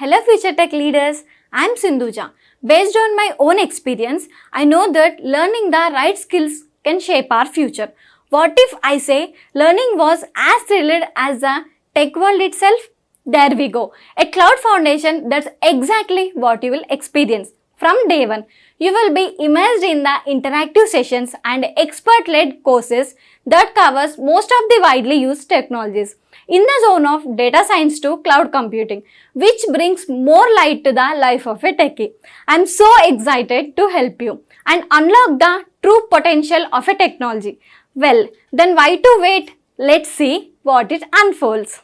Hello future tech leaders, I'm Sindhuja. Based on my own experience, I know that learning the right skills can shape our future. What if I say learning was as thrilled as the tech world itself? There we go. A cloud foundation, that's exactly what you will experience. From day one, you will be immersed in the interactive sessions and expert-led courses that covers most of the widely used technologies in the zone of data science to cloud computing, which brings more light to the life of a techie. I'm so excited to help you and unlock the true potential of a technology. Well, then why to wait? Let's see what it unfolds.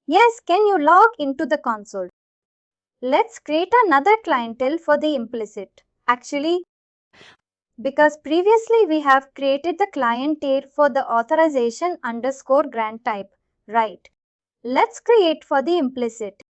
Yes, can you log into the console? Let's create another clientele for the implicit. Actually, because previously we have created the clientele for the authorization underscore grant type, right? Let's create for the implicit.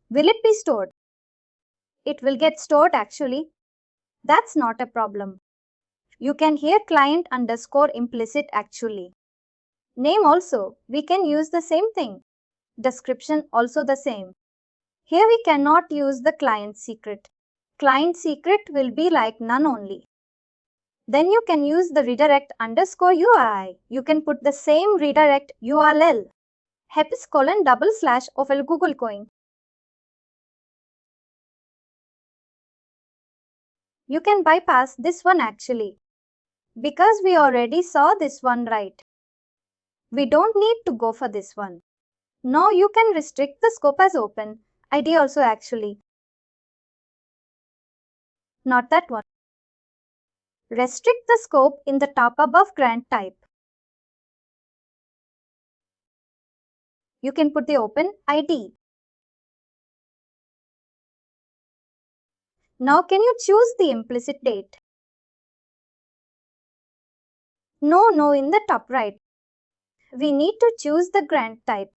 Will it be stored? It will get stored actually. That's not a problem. You can hear client underscore implicit actually. Name also, we can use the same thing. Description also the same. Here we cannot use the client secret. Client secret will be like none only. Then you can use the redirect underscore URI. You can put the same redirect URL. Hepis colon double slash of a Google coin. You can bypass this one actually. Because we already saw this one, right? We don't need to go for this one. Now you can restrict the scope as open. ID also actually. Not that one. Restrict the scope in the top above grant type. You can put the open ID. Now can you choose the implicit date? No, in the top right. We need to choose the grant type.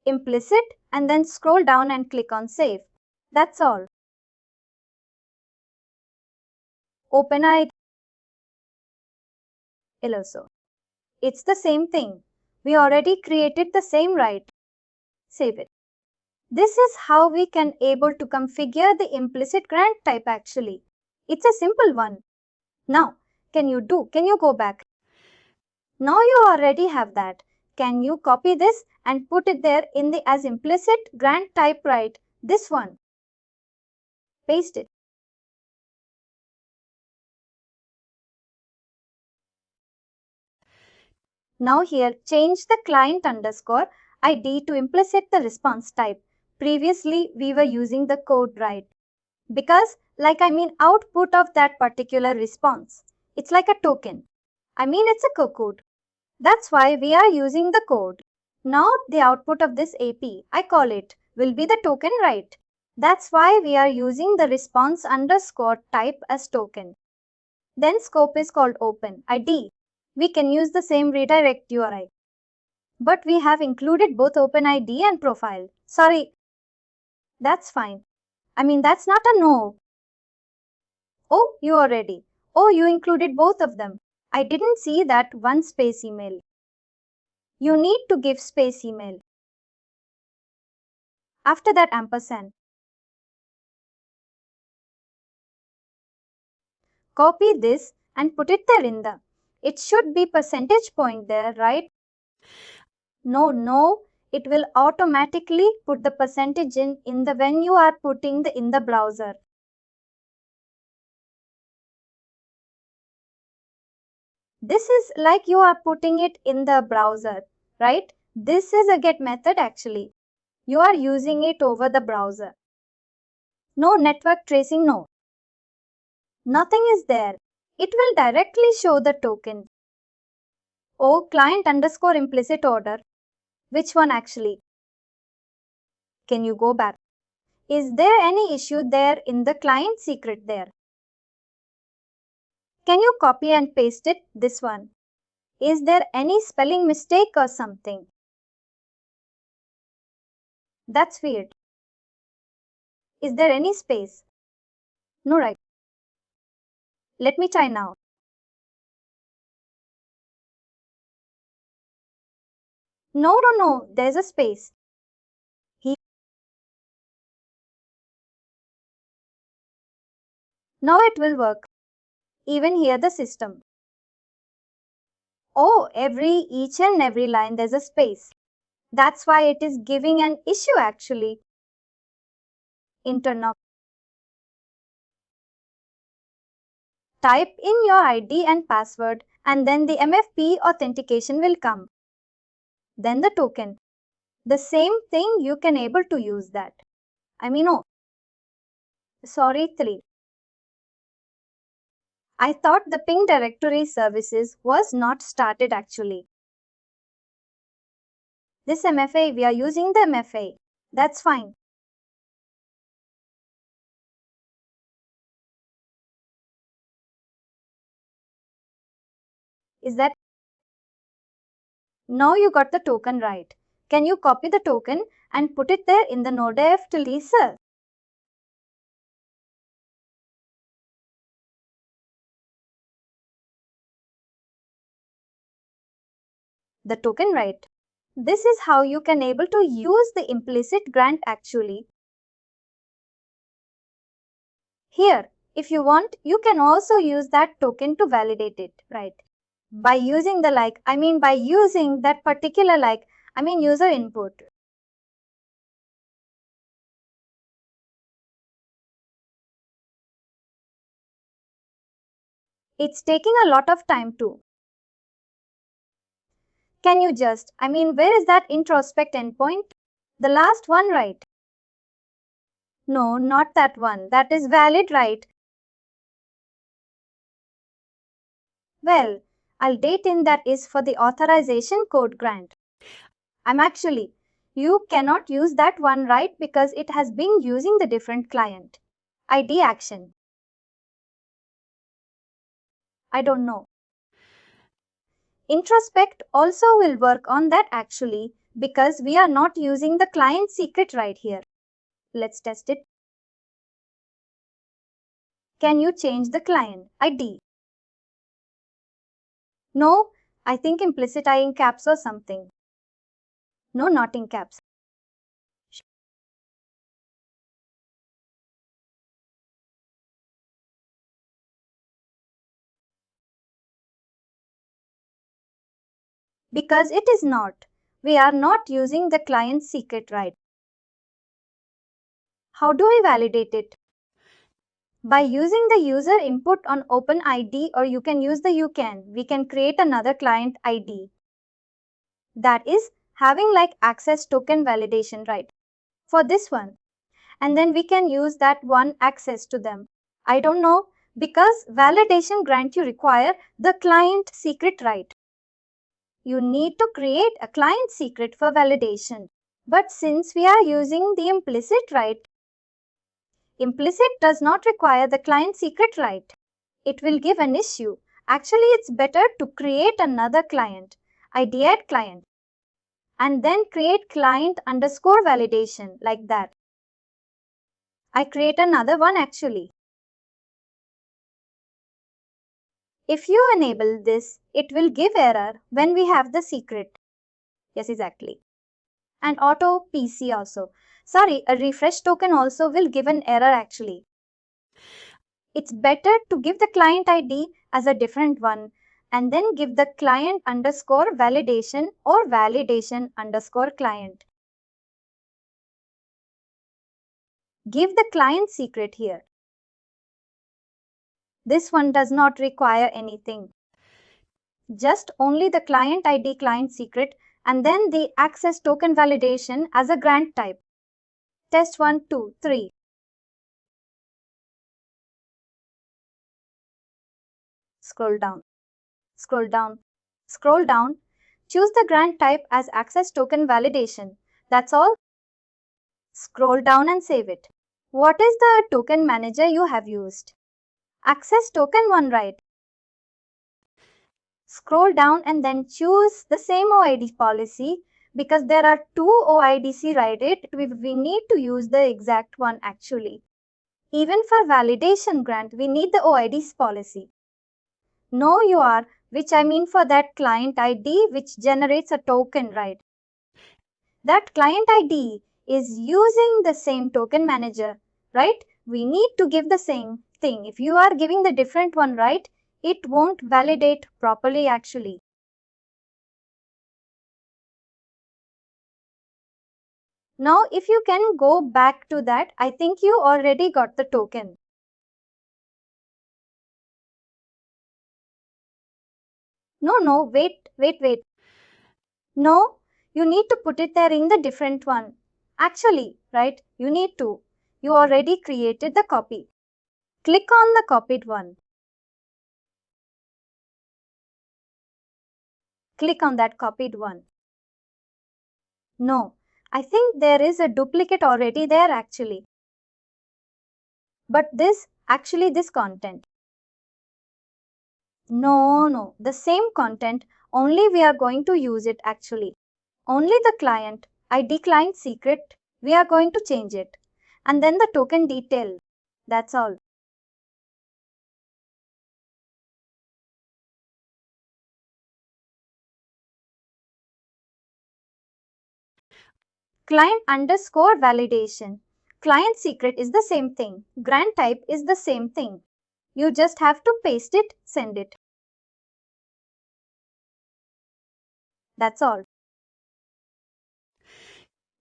Implicit and then scroll down and click on save. That's all. Open ID. Also. It's the same thing. We already created the same, right? Save it. This is how we can able to configure the implicit grant type actually. It's a simple one. Now, can you go back? Now you already have that. Can you copy this and put it there in the as implicit grant type, right? This one. Paste it. Now here change the client underscore ID to implicit the response type. Previously we were using the code, right? Because output of that particular response. It's like a token. It's a code. That's why we are using the code. Now the output of this AP, I call it, will be the token, right? That's why we are using the response underscore type as token. Then scope is called open ID. We can use the same redirect URI. But we have included both open ID and profile. Sorry. That's fine. That's not a no. Oh, you already. Oh, you included both of them. I didn't see that one space email. You need to give space email. After that ampersand. Copy this and put it there in the. It should be percentage point there, right? No, it will automatically put the percentage in the when you are putting the in the browser. This is like you are putting it in the browser, right? This is a get method actually. You are using it over the browser. No network tracing, no. Nothing is there. It will directly show the token. Oh, client underscore implicit order. Which one actually? Can you go back? Is there any issue there in the client secret there? Can you copy and paste it, this one? Is there any spelling mistake or something? That's weird. Is there any space? No, right. Let me try now. No, there's a space. Now it will work. Even here the system. Oh, each and every line there's a space. That's why it is giving an issue actually. Interrupt. Type in your ID and password and then the MFP authentication will come. Then the token. The same thing you can able to use that. Oh, sorry 3. I thought the ping directory services was not started actually. This MFA, we are using the MFA. That's fine. Is that? Now you got the token right. Can you copy the token and put it there in the Node.js teaser? The token right. This is how you can able to use the implicit grant actually. Here, if you want, you can also use that token to validate it, right? By using the by using that particular user input. It's taking a lot of time too. Can you just, where is that introspect endpoint? The last one, right? No, not that one. That is valid, right? Well, I'll date in that is for the authorization code grant. You cannot use that one, right? Because it has been using the different client. ID action. I don't know. Introspect also will work on that actually because we are not using the client secret right here. Let's test it. Can you change the client ID? No, I think implicit I in caps or something. No, not in caps. Because it is not. We are not using the client secret right. How do we validate it? By using the user input on OpenID or you can use we can create another client ID. That is having access token validation right. For this one. And then we can use that one access to them. I don't know because validation grant you require the client secret right. You need to create a client secret for validation. But since we are using the implicit right, implicit does not require the client secret right. It will give an issue. Actually, it's better to create another client, ID add client, and then create client underscore validation like that. I create another one actually. If you enable this, it will give error when we have the secret. Yes, exactly. And auto PC also. Sorry, a refresh token also will give an error actually. It's better to give the client ID as a different one and then give the client underscore validation or validation underscore client. Give the client secret here. This one does not require anything. Just only the client ID client secret and then the access token validation as a grant type. Test 1, 2, 3. Scroll down. Scroll down. Scroll down. Choose the grant type as access token validation. That's all. Scroll down and save it. What is the token manager you have used? Access token 1, right? Scroll down and then choose the same OID policy because there are two OIDC, right? We need to use the exact one actually. Even for validation grant, we need the OIDs policy. Know you are, which I mean for that client ID which generates a token, right? That client ID is using the same token manager, right? We need to give the same thing. If you are giving the different one, right, it won't validate properly actually. Now, if you can go back to that, I think you already got the token. No, wait. No, you need to put it there in the different one. Actually, right, you need to. You already created the copy. Click on the copied one. Click on that copied one. No, I think there is a duplicate already there actually. But this content. No, the same content, only we are going to use it actually. Only the client ID client secret, we are going to change it. And then the token detail. That's all. Client underscore validation. Client secret is the same thing. Grant type is the same thing. You just have to paste it, send it. That's all.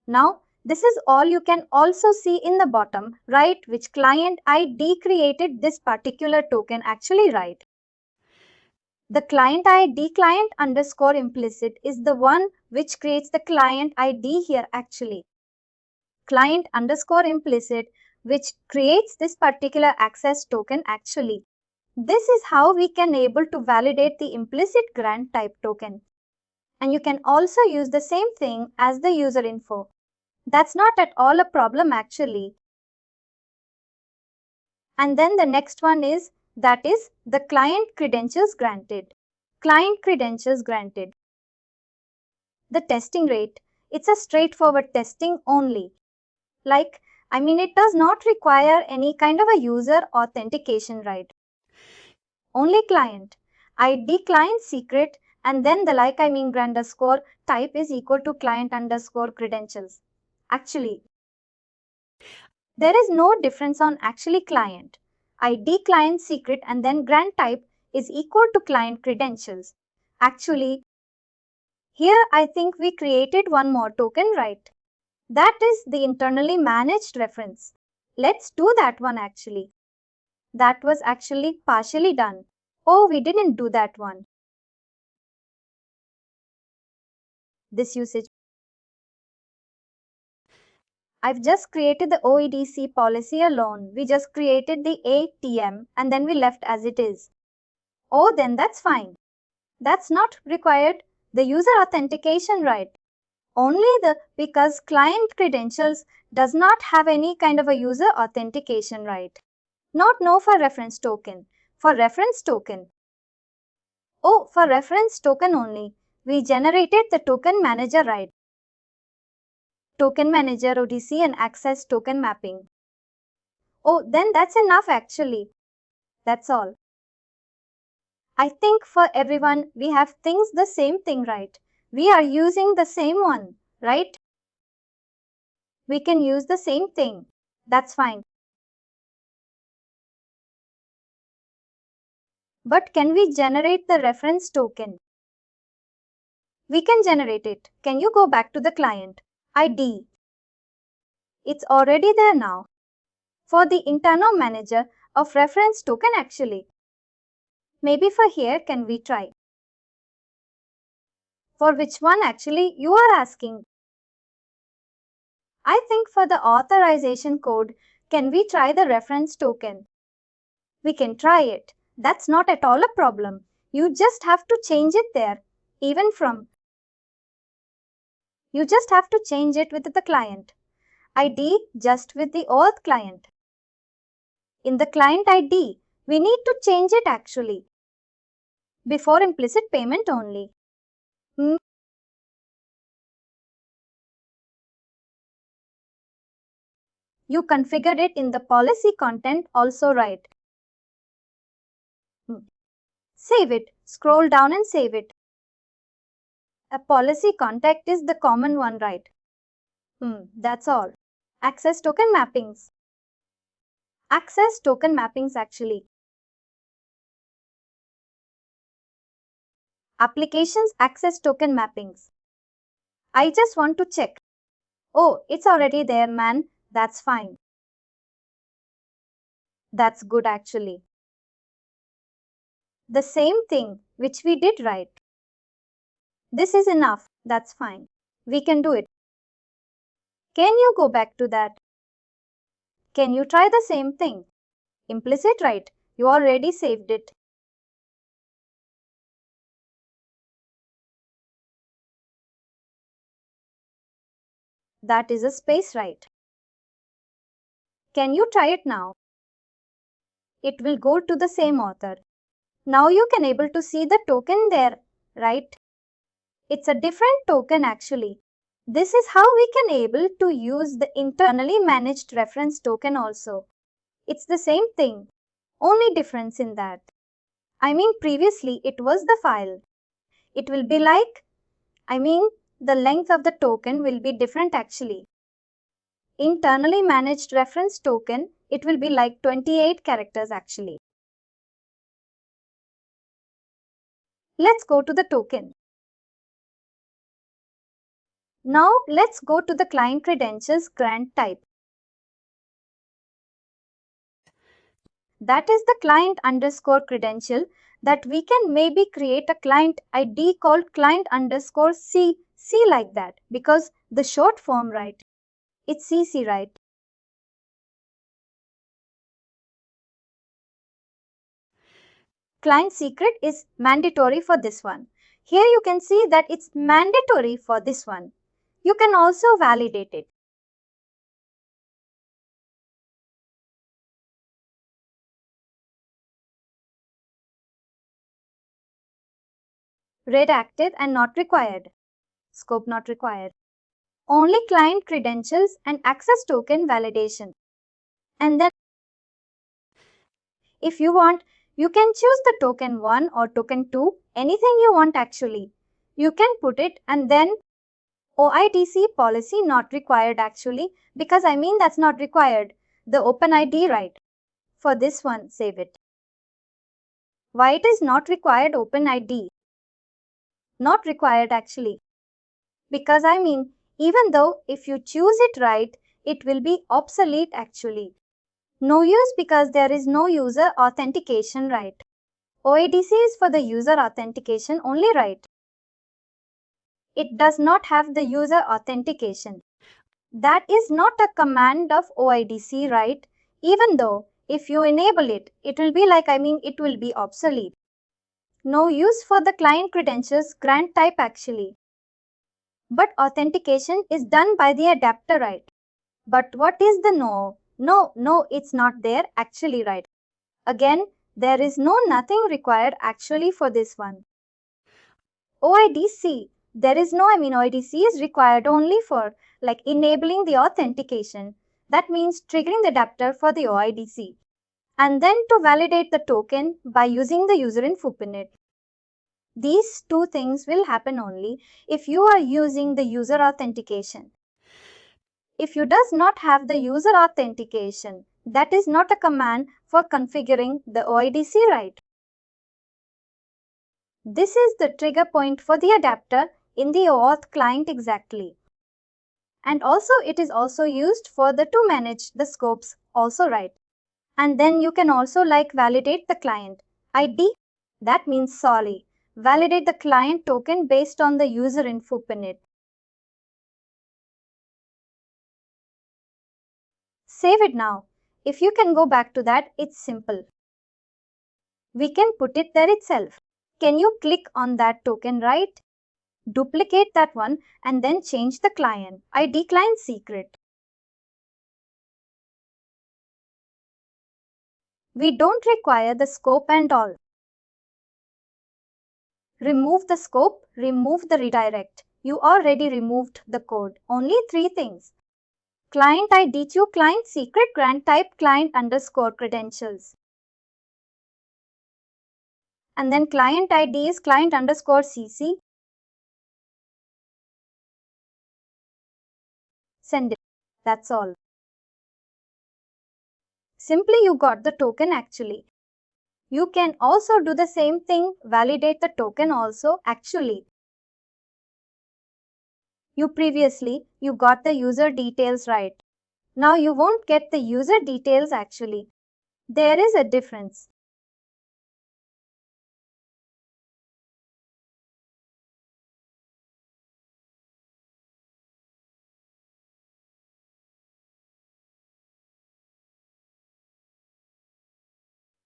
Now, this is all you can also see in the bottom, right? Which client ID created this particular token actually, right? The client ID client underscore implicit is the one which creates the client ID here actually. Client underscore implicit which creates this particular access token actually. This is how we can able to validate the implicit grant type token. And you can also use the same thing as the user info. That's not at all a problem actually. And then the next one is, that is the client credentials granted. Client credentials granted. The testing rate, it's a straightforward testing only. Like, it does not require any kind of a user authentication, right? Only client ID client secret and then the grant underscore type is equal to client underscore credentials. Actually, there is no difference on actually client. ID client secret and then grant type is equal to client credentials. Actually, here I think we created one more token, right? That is the internally managed reference. Let's do that one actually. That was actually partially done. Oh, we didn't do that one. This usage. I've just created the OEDC policy alone. We just created the ATM and then we left as it is. Oh, then that's fine. That's not required. The user authentication, right? Only because client credentials does not have any kind of a user authentication, right? Not no for reference token. For reference token. Oh, for reference token only. We generated the token manager, right? Token manager ODC and access token mapping. Oh, then that's enough actually. That's all. I think for everyone, we have things the same thing, right? We are using the same one, right? We can use the same thing. That's fine. But can we generate the reference token? We can generate it. Can you go back to the client? ID. It's already there now. For the internal manager of reference token actually. Maybe for here can we try? For which one actually you are asking? I think for the authorization code, can we try the reference token? We can try it. That's not at all a problem. You just have to change it there. You just have to change it with the client. ID just with the auth client. In the client ID, we need to change it actually before implicit payment only. You configured it in the policy content also, right? Save it. Scroll down and save it. A policy contact is the common one, right? That's all. Access token mappings. Access token mappings actually. Applications access token mappings. I just want to check. Oh, it's already there, man. That's fine. That's good actually. The same thing which we did right. This is enough. That's fine. We can do it. Can you go back to that? Can you try the same thing? Implicit, right? You already saved it. That is a space, right? Can you try it now? It will go to the same author. Now you can able to see the token there, right? It's a different token actually. This is how we can able to use the internally managed reference token also. It's the same thing, only difference in that. I mean previously it was the file. It will be like, the length of the token will be different actually. Internally managed reference token, it will be like 28 characters actually. Let's go to the token. Now let's go to the client credentials grant type. That is the client underscore credential that we can maybe create a client ID called client underscore C like that because the short form, right? It's CC, right? Client secret is mandatory for this one. Here you can see that it's mandatory for this one. You can also validate it. Redacted and not required. Scope not required. Only client credentials and access token validation. And then if you want, you can choose the token 1 or token 2, anything you want actually. You can put it and then OIDC policy not required actually because that's not required. The OpenID, right? For this one, save it. Why it is not required OpenID? Not required actually. Because even though if you choose it right, it will be obsolete actually. No use because there is no user authentication, right? OIDC is for the user authentication only, right? It does not have the user authentication. That is not a command of OIDC, right? Even though if you enable it, it will be like, it will be obsolete. No use for the client credentials grant type actually. But authentication is done by the adapter, right? But what is the no? No, it's not there actually, right? Again, there is nothing required actually for this one. OIDC, there is no, OIDC is required only for like enabling the authentication. That means triggering the adapter for the OIDC. And then to validate the token by using the user info pinit. These two things will happen only if you are using the user authentication. If you does not have the user authentication, that is not a command for configuring the OIDC, right? This is the trigger point for the adapter in the OAuth client exactly. And also it is also used for the to manage the scopes also, right? And then you can also like validate the client ID. That means sorry. Validate the client token based on the user info pinit. Save it now. If you can go back to that, it's simple. We can put it there itself. Can you click on that token, right? Duplicate that one and then change the client ID client secret. We don't require the scope and all. Remove the scope, remove the redirect. You already removed the code. Only 3 things. Client ID to client secret grant type client underscore credentials. And then client ID is client underscore CC. Send it. That's all. Simply you got the token actually. You can also do the same thing, validate the token also actually. You got the user details right. Now you won't get the user details actually. There is a difference.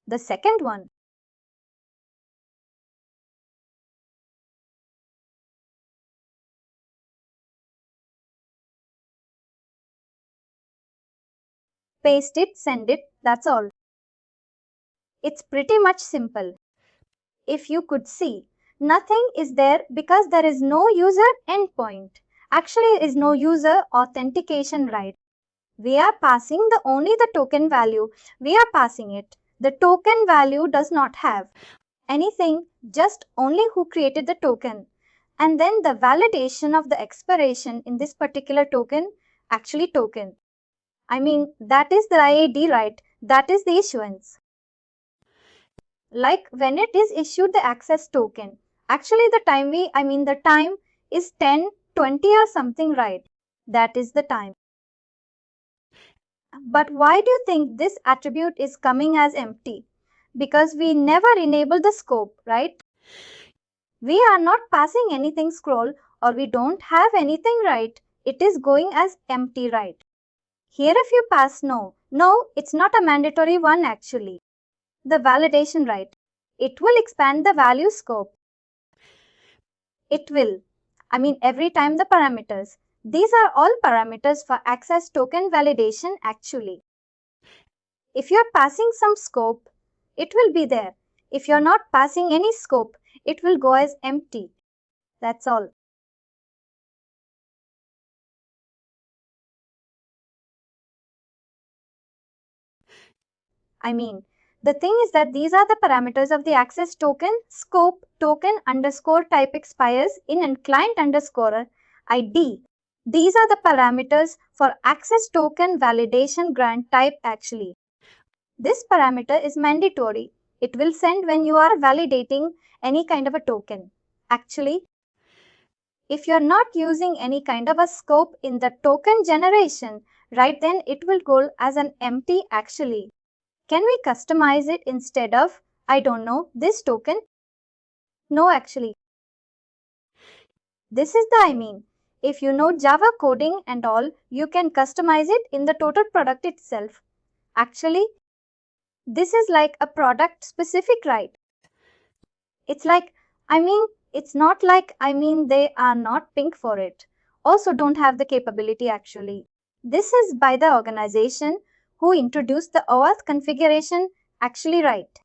The second one. Paste it, send it, that's all. It's pretty much simple. If you could see, nothing is there because there is no user endpoint. Actually, is no user authentication, right? We are passing only the token value. We are passing it. The token value does not have anything, just only who created the token. And then the validation of the expiration in this particular token, actually token. I mean, that is the IAD, right? That is the issuance. Like when it is issued the access token. Actually the time is 10, 20 or something, right? That is the time. But why do you think this attribute is coming as empty? Because we never enable the scope, right? We are not passing anything scroll or we don't have anything, right? It is going as empty, right? Here if you pass no, it's not a mandatory one actually. The validation, right? It will expand the value scope. It will. Every time the parameters. These are all parameters for access token validation actually. If you are passing some scope, it will be there. If you are not passing any scope, it will go as empty. That's all. The thing is that these are the parameters of the access token, scope, token underscore type expires in and client underscore ID. These are the parameters for access token validation grant type actually. This parameter is mandatory. It will send when you are validating any kind of a token. Actually, if you are not using any kind of a scope in the token generation, right, then it will go as an empty actually. Can we customize it instead of, this token? No, actually. This is if you know Java coding and all, you can customize it in the total product itself. Actually, this is like a product specific, right? It's like, it's not like, they are not pink for it. Also don't have the capability actually. This is by the organization who introduced the OAuth configuration actually, right?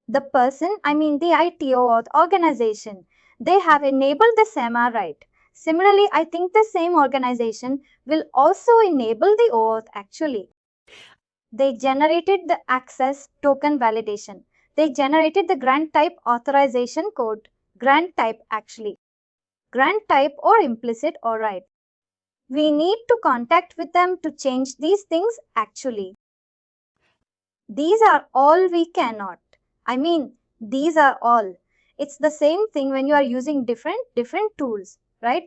The person, the ITO OAuth organization, they have enabled the SEMA, right? Similarly, I think the same organization will also enable the OAuth actually. They generated the access token validation. They generated the grant type authorization code. Grant type actually. Grant type or implicit, alright. We need to contact with them to change these things actually. These are all we cannot. These are all. It's the same thing when you are using different tools, right?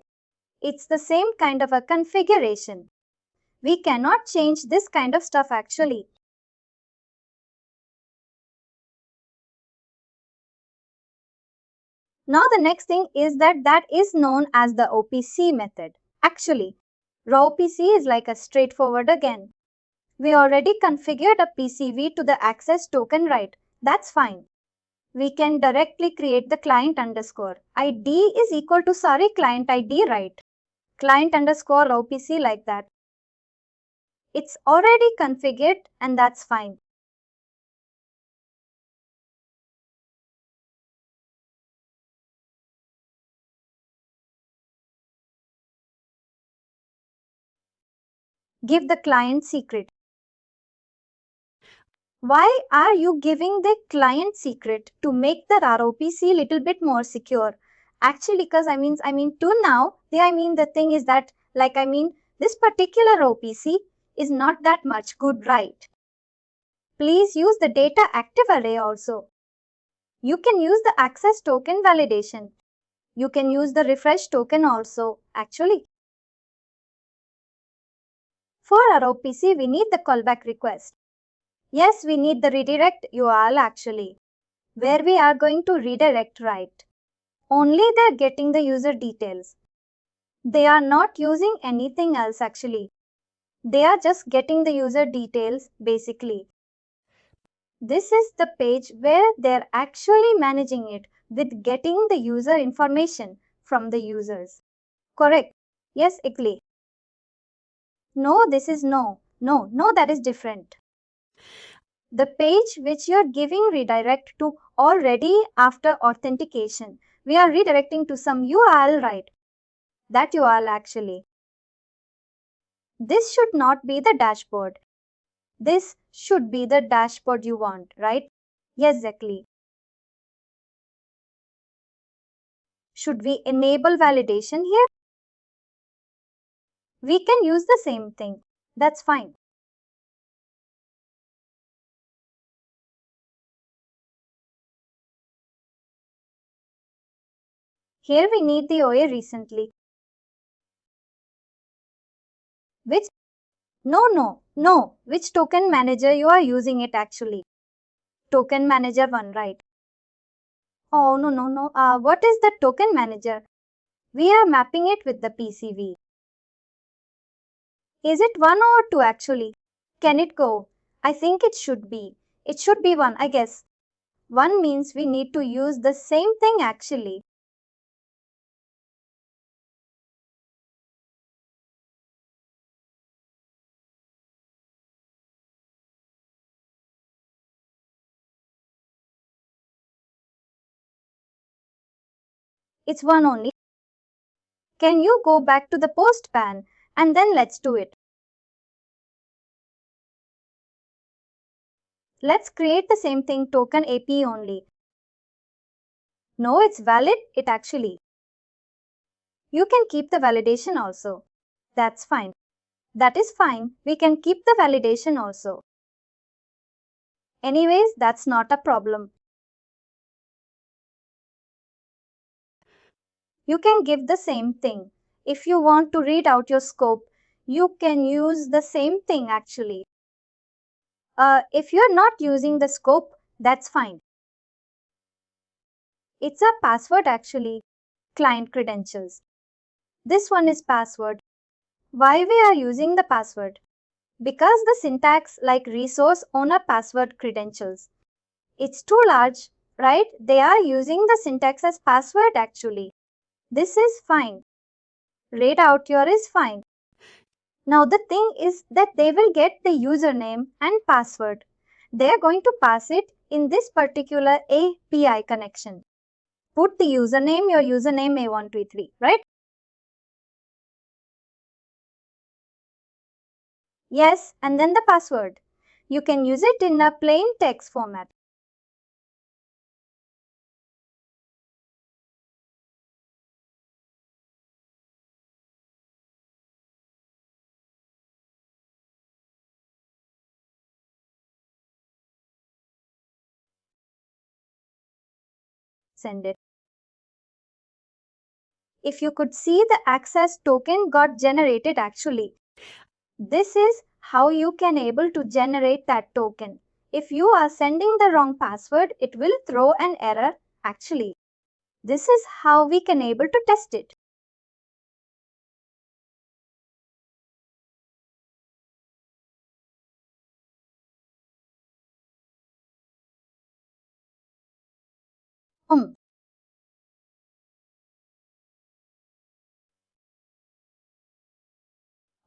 It's the same kind of a configuration. We cannot change this kind of stuff actually. Now the next thing is that is known as the OPC method. Actually, ROPC is like a straightforward again. We already configured a PCV to the access token, right? That's fine. We can directly create the client underscore. ID is equal to client ID, right? Client underscore OPC like that. It's already configured and that's fine. Give the client secret. Why are you giving the client secret? To make the ROPC little bit more secure. Actually, because to now, the thing is that, this particular OPC is not that much good, right? Please use the data active array also. You can use the access token validation. You can use the refresh token also, actually. For ROPC, we need the callback request. Yes, we need the redirect URL actually, where we are going to redirect, right? Only they're getting the user details. They are not using anything else actually. They are just getting the user details basically. This is the page where they're actually managing it with getting the user information from the users. Correct? Yes, Ikli. No, this is no, that is different. The page which you're giving redirect to already after authentication. We are redirecting to some URL, right? That URL actually. This should not be the dashboard. This should be the dashboard you want, right? Yes, exactly. Should we enable validation here? We can use the same thing. That's fine. Here we need the OA recently. Which? No. Which token manager you are using it actually? Token manager 1, right? Oh, no. What is the token manager? We are mapping it with the PCV. Is it 1 or 2 actually? Can it go? I think it should be. It should be 1, I guess. 1 means we need to use the same thing actually. It's 1 only. Can you go back to the post pan and then let's do it. Let's create the same thing token API only. No, it's valid, it actually. You can keep the validation also. That's fine. That is fine. We can keep the validation also. Anyways, that's not a problem. You can give the same thing. If you want to read out your scope, you can use the same thing actually. If you're not using the scope, that's fine. It's a password actually. Client credentials. This one is password. Why we are using the password? Because the syntax like resource owner password credentials. It's too large, right? They are using the syntax as password actually. This is fine. Read out your is fine. Now the thing is that they will get the username and password. They are going to pass it in this particular API connection. Put the username, your username A123, right? Yes, and then the password. You can use it in a plain text format. Send it. If you could see the access token got generated actually. This is how you can able to generate that token. If you are sending the wrong password, it will throw an error actually. This is how we can able to test it.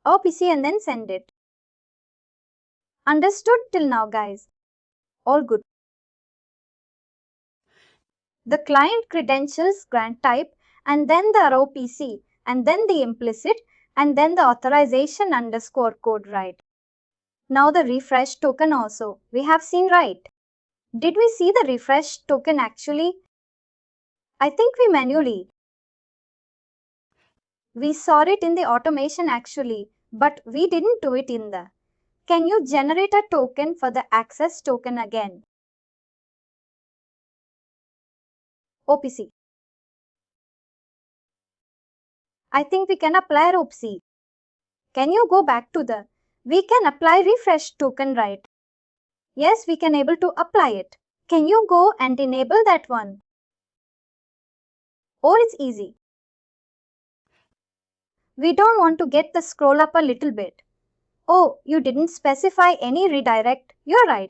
OPC and then send it. Understood till now, guys? All good. The client credentials grant type, and then the ROPC, and then the implicit, and then the authorization underscore code, right? Now the refresh token also, we have seen, right? Did we see the refresh token actually? I think we manually. We saw it in the automation actually, but we didn't do it in the. Can you generate a token for the access token again? OPC. I think we can apply ROPC. Can you go back to the. We can apply refresh token, right? Yes, we can able to apply it. Can you go and enable that one? Or it's easy. We don't want to get the scroll up a little bit. Oh, you didn't specify any redirect. You're right.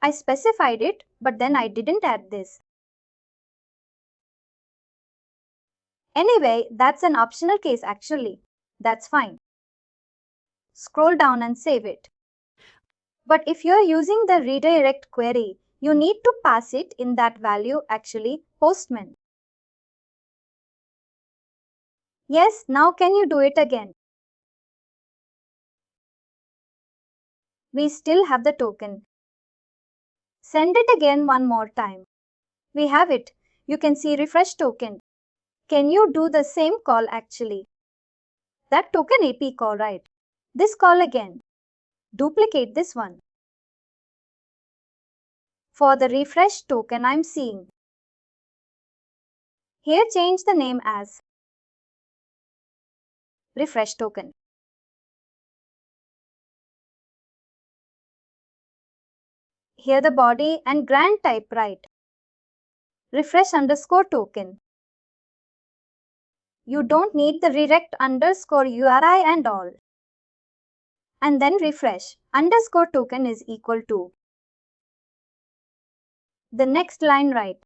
I specified it, but then I didn't add this. Anyway, that's an optional case actually. That's fine. Scroll down and save it. But if you're using the redirect query, you need to pass it in that value actually, postman. Yes, now can you do it again? We still have the token. Send it again one more time. We have it. You can see refresh token. Can you do the same call actually? That token AP call, right? This call again. Duplicate this one. For the refresh token I'm seeing. Here change the name as refresh token. Here the body and grant type, right? Refresh underscore token. You don't need the redirect underscore URI and all. And then refresh underscore token is equal to the next line, right?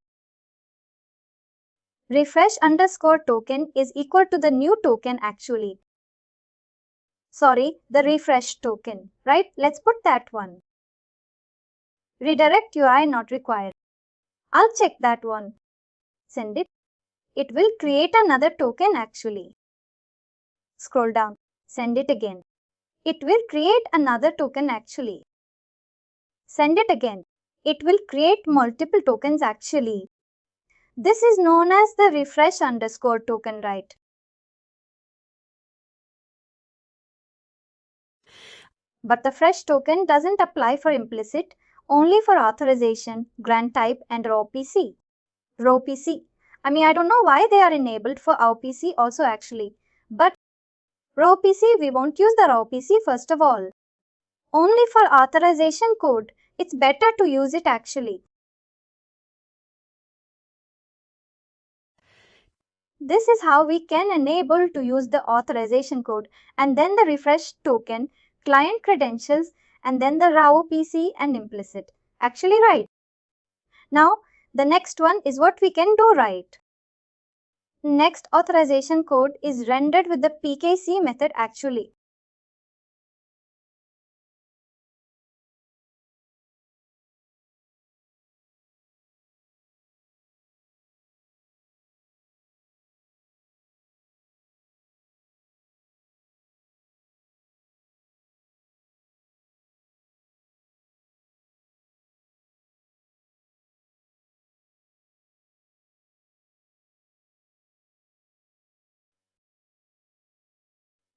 Refresh underscore token is equal to the new token actually. Sorry, the refresh token, right? Let's put that one. Redirect UI not required. I'll check that one. Send it. It will create another token actually. Scroll down. Send it again. It will create another token actually. Send it again. It will create multiple tokens actually. This is known as the refresh underscore token, right? But the fresh token doesn't apply for implicit, only for authorization, grant type, and ROPC. ROPC. I don't know why they are enabled for ROPC also actually. But ROPC, we won't use the ROPC first of all. Only for authorization code, it's better to use it actually. This is how we can enable to use the authorization code and then the refresh token, client credentials, and then the ROPC and implicit. Actually, right. Now, the next one is what we can do, right? Next authorization code is rendered with the PKC method actually.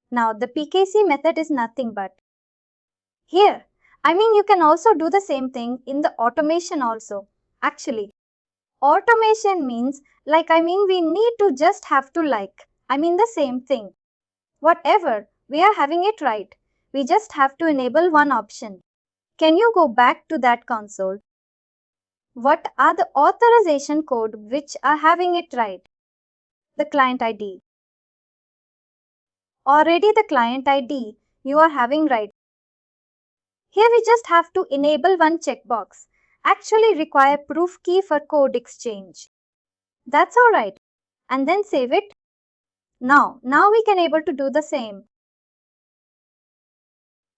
Now, the PKC method is nothing but here. You can also do the same thing in the automation also. Actually, automation means we need to just have to the same thing. Whatever, we are having it right. We just have to enable one option. Can you go back to that console? What are the authorization code which are having it right? The client ID. Already the client ID you are having right. Here we just have to enable one checkbox. Actually require proof key for code exchange. That's alright. And then save it. Now we can able to do the same.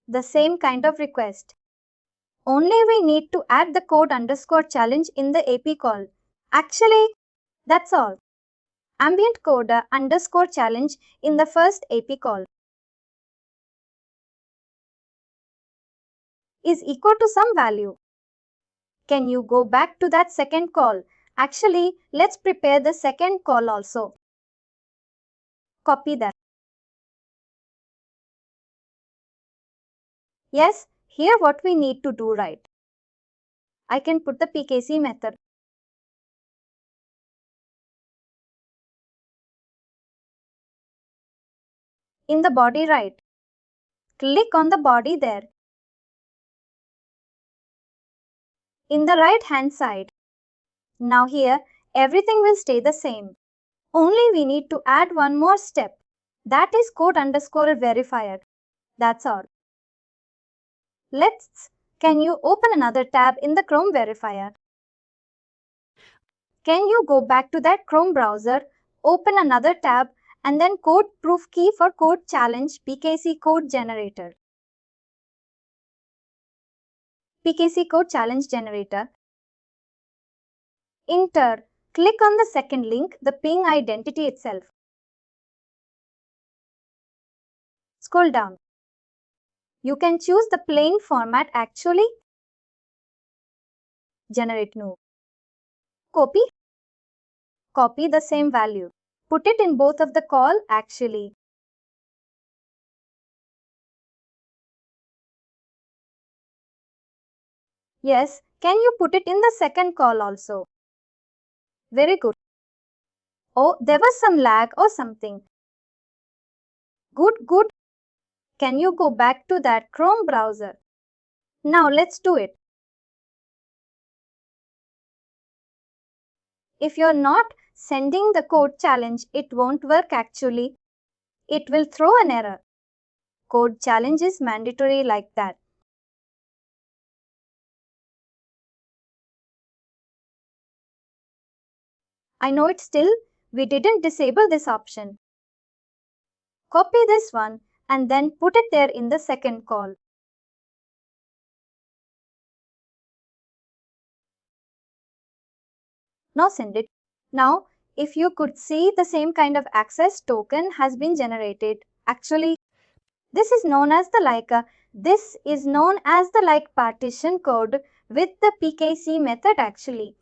the same kind of request. Only we need to add the code underscore challenge in the AP call. Actually, that's all. Ambient code underscore challenge in the first AP call is equal to some value. Can you go back to that second call? Actually, let's prepare the second call also. Copy that. Yes, here what we need to do, right? I can put the PKC method. In the body, right? Click on the body there. In the right hand side. Now here, everything will stay the same. Only we need to add one more step. That is code underscore verifier. That's all. Can you open another tab in the Chrome verifier? Can you go back to that Chrome browser, open another tab, and then code proof key for code challenge PKC code generator. PKC code challenge generator. Enter. Click on the second link, the ping identity itself. Scroll down. You can choose the plain format actually. Generate new. Copy. Copy the same value. Put it in both of the call actually. Yes, can you put it in the second call also? Very good. Oh, there was some lag or something. Good. Can you go back to that Chrome browser? Now let's do it. If you're not sending the code challenge, it won't work actually. It will throw an error. Code challenge is mandatory like that. I know it still, we didn't disable this option. Copy this one and then put it there in the second call. Now send it. Now, if you could see, the same kind of access token has been generated. Actually, this is known as the partition code with the PKC method actually.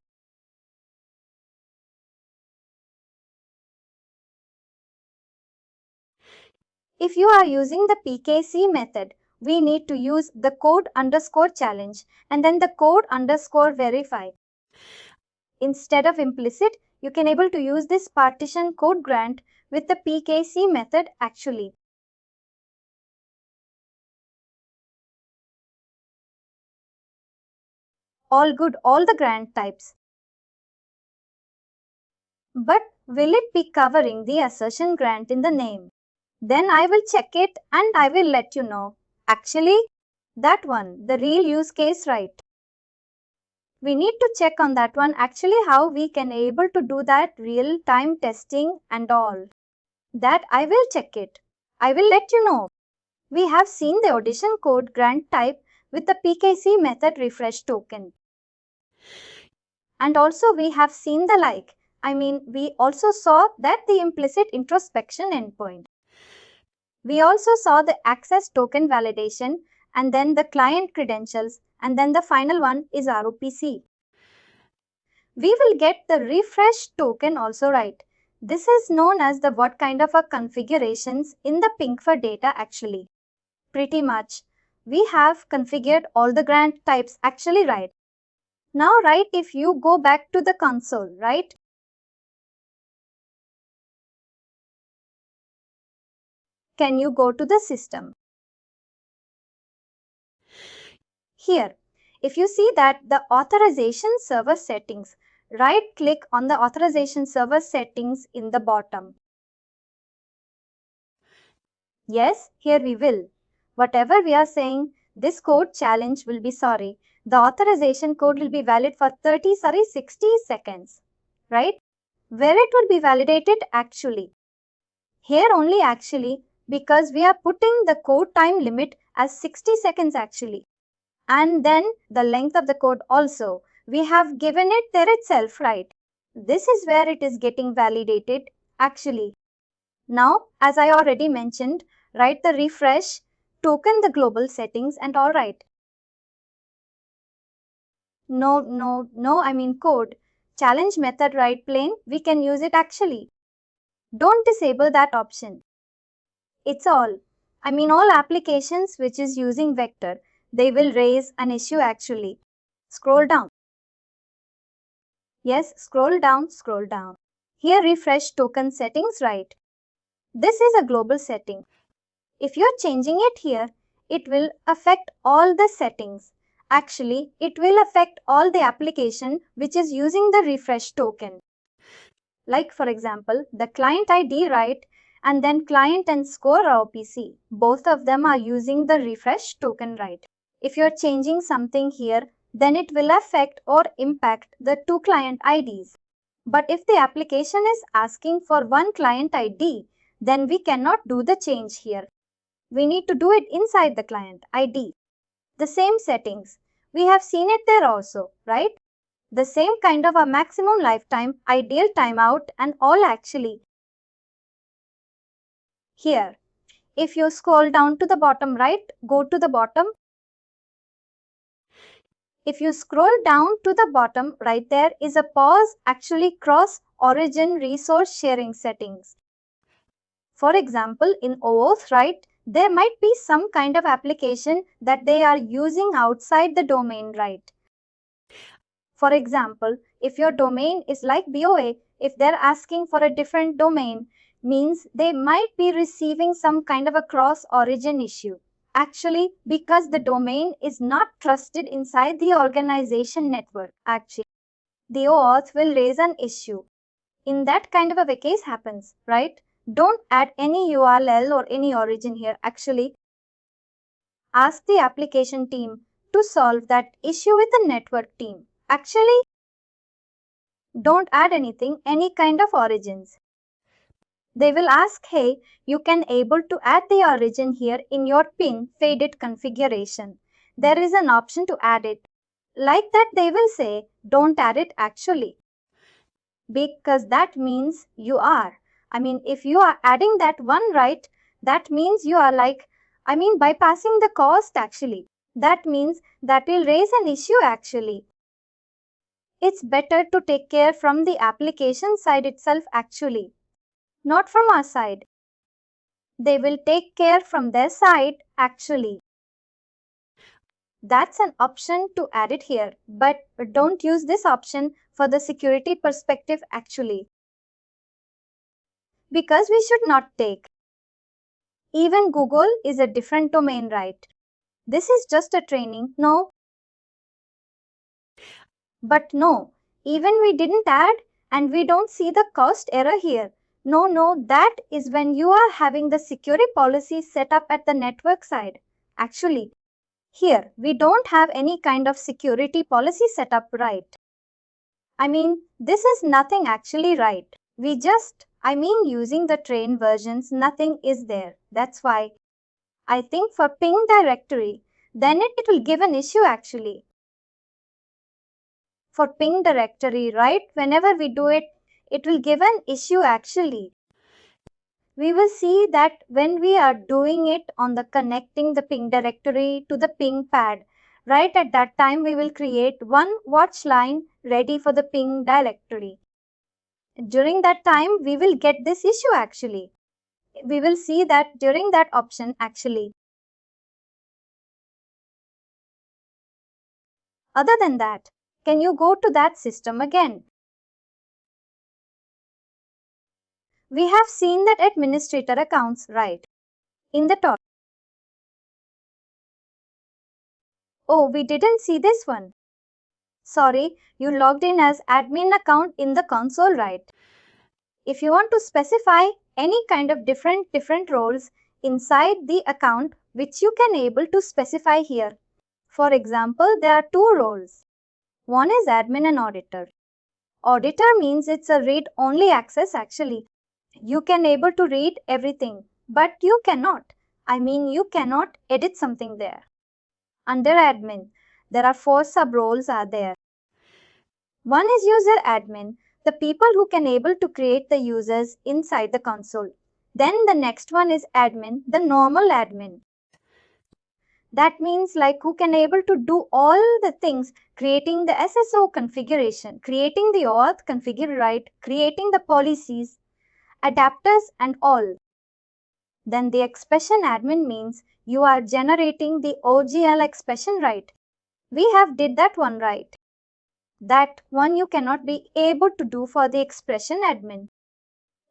If you are using the PKC method, we need to use the code underscore challenge and then the code underscore verify. Instead of implicit, you can able to use this partition code grant with the PKC method actually. All good, all the grant types. But will it be covering the assertion grant in the name? Then I will check it and I will let you know. Actually, that one, the real use case, right? We need to check on that one actually how we can able to do that real time testing and all. That I will check it. I will let you know. We have seen the audition code grant type with the PKC method refresh token. And also we have seen the we also saw that the implicit introspection endpoint. We also saw the access token validation and then the client credentials and then the final one is ROPC. We will get the refresh token also, right? This is known as the what kind of a configurations in the ping for data actually. Pretty much. We have configured all the grant types actually, right? Now, right, if you go back to the console, right? Can you go to the system? Here, if you see that the authorization server settings, right click on the authorization server settings in the bottom. Yes, here we will. Whatever we are saying, this code challenge will be the authorization code will be valid for 60 seconds, right? Where it will be validated actually. Here only actually, because we are putting the code time limit as 60 seconds actually. And then the length of the code also. We have given it there itself, right? This is where it is getting validated actually. Now, as I already mentioned, write the refresh, token the global settings and alright. No, I mean code. Challenge method write plain, we can use it actually. Don't disable that option. It's all. I mean all applications which is using vector, they will raise an issue actually. Scroll down. Yes, scroll down. Here refresh token settings right. This is a global setting. If you're changing it here, it will affect all the settings. Actually, it will affect all the application which is using the refresh token. Like for example, the client ID right and then client and score ROPC. Both of them are using the refresh token right. If you're changing something here, then it will affect or impact the two client IDs. But if the application is asking for one client ID, then we cannot do the change here. We need to do it inside the client ID. The same settings. We have seen it there also, right? The same kind of a maximum lifetime, ideal timeout and all actually. Here, if you scroll down to the bottom right, go to the bottom. If you scroll down to the bottom right, there is a pause actually cross origin resource sharing settings. For example, in OAuth, right, there might be some kind of application that they are using outside the domain, right? For example, if your domain is like BOA, if they're asking for a different domain, means they might be receiving some kind of a cross origin issue. Actually, because the domain is not trusted inside the organization network, actually, the OAuth will raise an issue. In that kind of a case happens, right? Don't add any URL or any origin here. Actually, ask the application team to solve that issue with the network team. Actually, don't add anything, any kind of origins. They will ask, hey, you can able to add the origin here in your pin faded configuration. There is an option to add it. Like that they will say, don't add it actually. Because that means you are. I mean, if you are adding that one right, that means you are bypassing the cost actually. That means that will raise an issue actually. It's better to take care from the application side itself actually, not from our side. They will take care from their side actually. That's an option to add it here, but don't use this option for the security perspective actually. Because we should not take. Even Google is a different domain, right? This is just a training, no? But no, even we didn't add and we don't see the cost error here. No, that is when you are having the security policy set up at the network side. Actually, here we don't have any kind of security policy set up, right? I mean, this is nothing actually, right? We just, using the train versions, nothing is there. That's why I think for ping directory, then it will give an issue actually. For ping directory, right? Whenever we do it, it will give an issue actually. We will see that when we are doing it on the connecting the ping directory to the ping pad, right at that time we will create one watch line ready for the ping directory. During that time, we will get this issue actually. We will see that during that option actually. Other than that, can you go to that system again? We have seen that administrator accounts, right? In the top. Oh, we didn't see this one. Sorry, you logged in as admin account in the console, right? If you want to specify any kind of different roles inside the account, which you can able to specify here. For example, there are two roles. One is admin and auditor. Auditor means it's a read-only access actually. You can able to read everything, but you cannot. I mean, you cannot edit something there. Under admin, there are 4 sub-roles are there. One is user admin, the people who can able to create the users inside the console. Then the next one is admin, the normal admin. That means like who can able to do all the things, creating the SSO configuration, creating the auth configure right, creating the policies, adapters and all. Then the expression admin means you are generating the OGL expression right. We have did that one right. That one you cannot be able to do for the expression admin.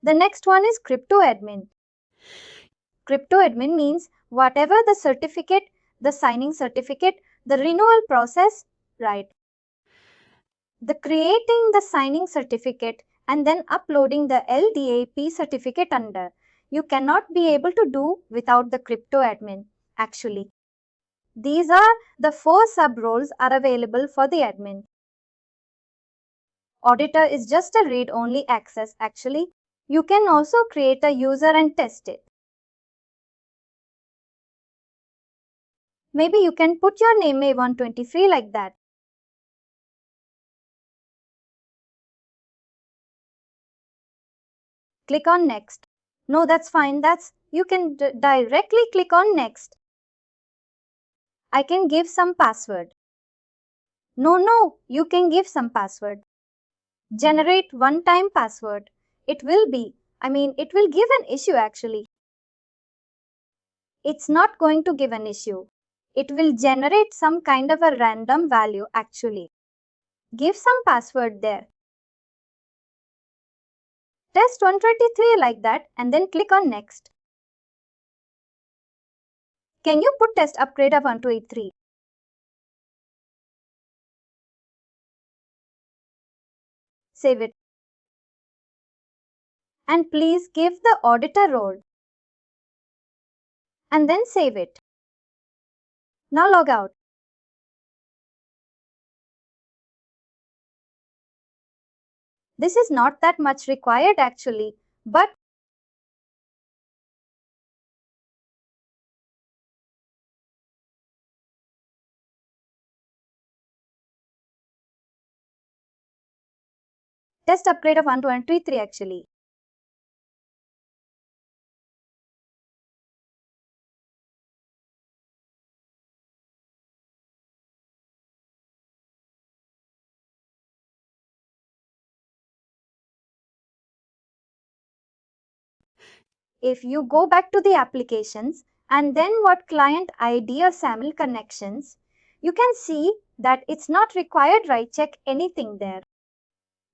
The next one is crypto admin. Crypto admin means whatever the certificate, the signing certificate, the renewal process, right? The creating the signing certificate and then uploading the LDAP certificate under. You cannot be able to do without the crypto admin actually. These are the 4 sub-roles are available for the admin. Auditor is just a read-only access actually. You can also create a user and test it. Maybe you can put your name A123 like that. Click on next. No, that's fine. You can directly click on next. I can give some password. No, you can give some password. Generate one-time password. It will give an issue actually. It's not going to give an issue. It will generate some kind of a random value actually. Give some password there. Test 123 like that and then click on next. Can you put test upgrade of 1283? Save it. And please give the auditor role. And then save it. Now log out. This is not that much required actually, but test upgrade of 1223 actually. If you go back to the applications and then what client ID or SAML connections, you can see that it's not required right check anything there.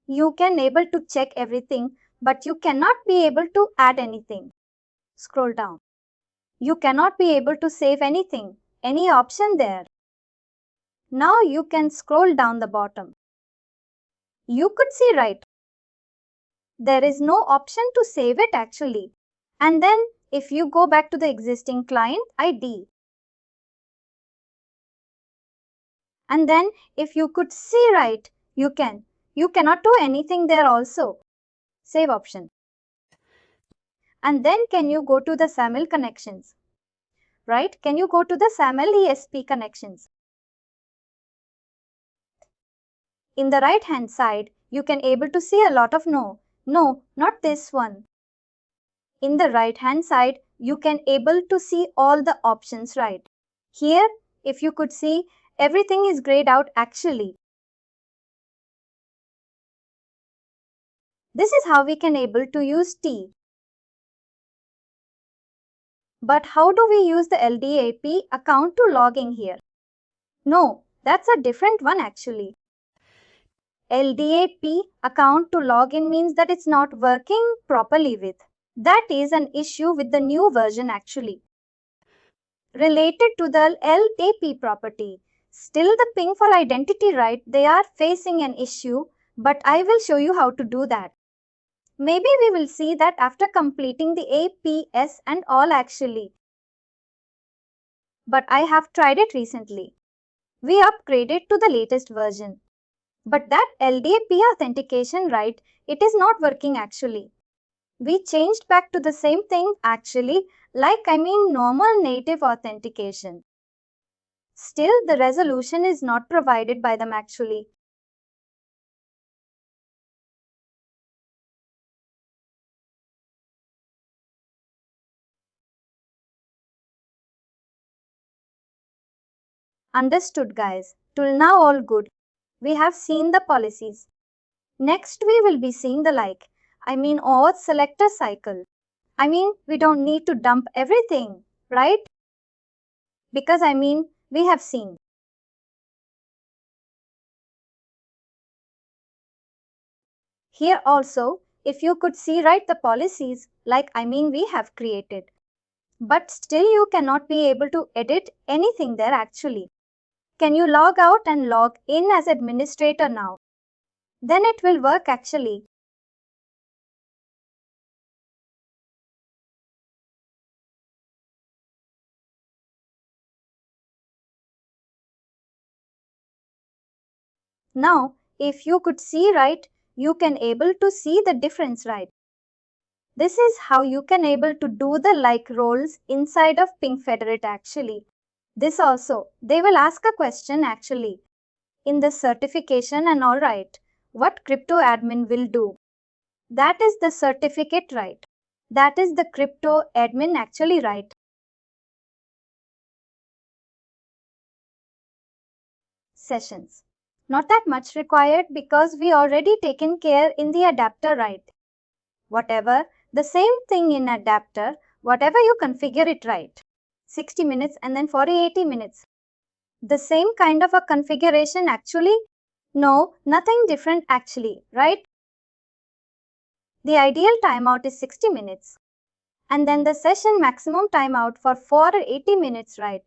You can able to check everything, but you cannot be able to add anything. Scroll down. You cannot be able to save anything, any option there. Now you can scroll down the bottom. You could see right. There is no option to save it actually. And then if you go back to the existing client ID, and then if you could see right, you cannot do anything there also. Save option. And then can you go to the SAML connections? Right? Can you go to the SAML ESP connections? In the right hand side, you can able to see a lot of no, not this one. In the right hand side, you can able to see all the options right. Here, if you could see, everything is grayed out actually. This is how we can able to use T. But how do we use the LDAP account to log in here? No, that's a different one actually. LDAP account to log in means that it's not working properly with. That is an issue with the new version actually. Related to the LDAP property, still the ping for identity right, they are facing an issue, but I will show you how to do that. Maybe we will see that after completing the APS and all actually. But I have tried it recently. We upgraded to the latest version. But that LDAP authentication right, it is not working actually. We changed back to the same thing actually normal native authentication. Still, the resolution is not provided by them actually. Understood, guys. Till now all good. We have seen the policies. Next we will be seeing the auth selector cycle. We don't need to dump everything, right? Because we have seen. Here also, if you could see right the policies we have created. But still you cannot be able to edit anything there actually. Can you log out and log in as administrator now? Then it will work actually. Now, if you could see right, you can able to see the difference right. This is how you can able to do the roles inside of Ping Federate actually. This also, they will ask a question actually. In the certification and all right, what crypto admin will do? That is the certificate right. That is the crypto admin actually right. Sessions. Not that much required because we already taken care in the adapter right. Whatever, the same thing in adapter, whatever you configure it right. 60 minutes and then 80 minutes. The same kind of a configuration actually? No, nothing different actually, right? The ideal timeout is 60 minutes. And then the session maximum timeout for 80 minutes, right?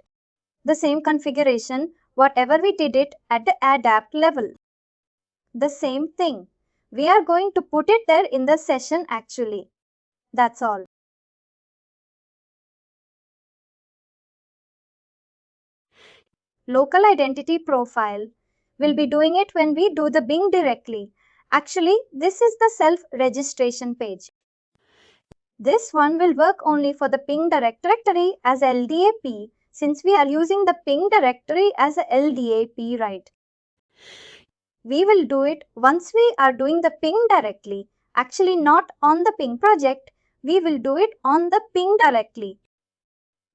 The same configuration, whatever we did it at the adapt level. The same thing. We are going to put it there in the session actually. That's all. Local identity profile. We'll be doing it when we do the Bing directly. Actually, this is the self-registration page. This one will work only for the Ping directory as LDAP since we are using the Ping directory as a LDAP, right? We will do it once we are doing the Ping directly. Actually, not on the Ping project. We will do it on the Ping directly.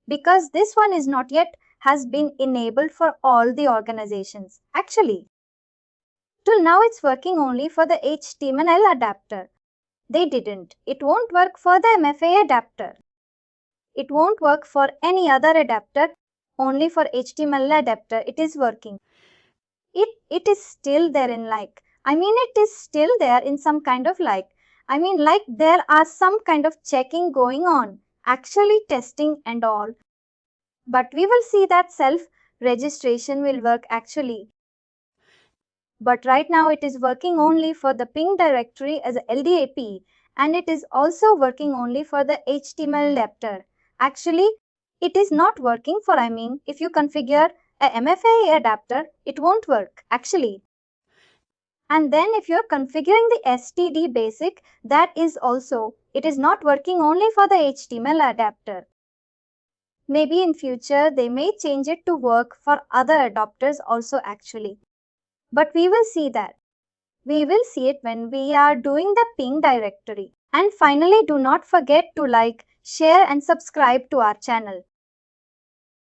Because this one is not yet has been enabled for all the organizations. Actually, till now it's working only for the HTML adapter. They didn't. It won't work for the MFA adapter. It won't work for any other adapter. Only for HTML adapter it is working. It is still there in it is still there in some kind of there are some kind of checking going on. Actually testing and all. But we will see that self-registration will work actually. But right now it is working only for the Ping directory as a LDAP and it is also working only for the HTML adapter. Actually, it is not working for if you configure a MFA adapter, it won't work actually. And then if you're configuring the STD basic, that is also, it is not working only for the HTML adapter. Maybe in future they may change it to work for other adapters also actually. But we will see that. We will see it when we are doing the Ping directory. And finally, do not forget to share and subscribe to our channel.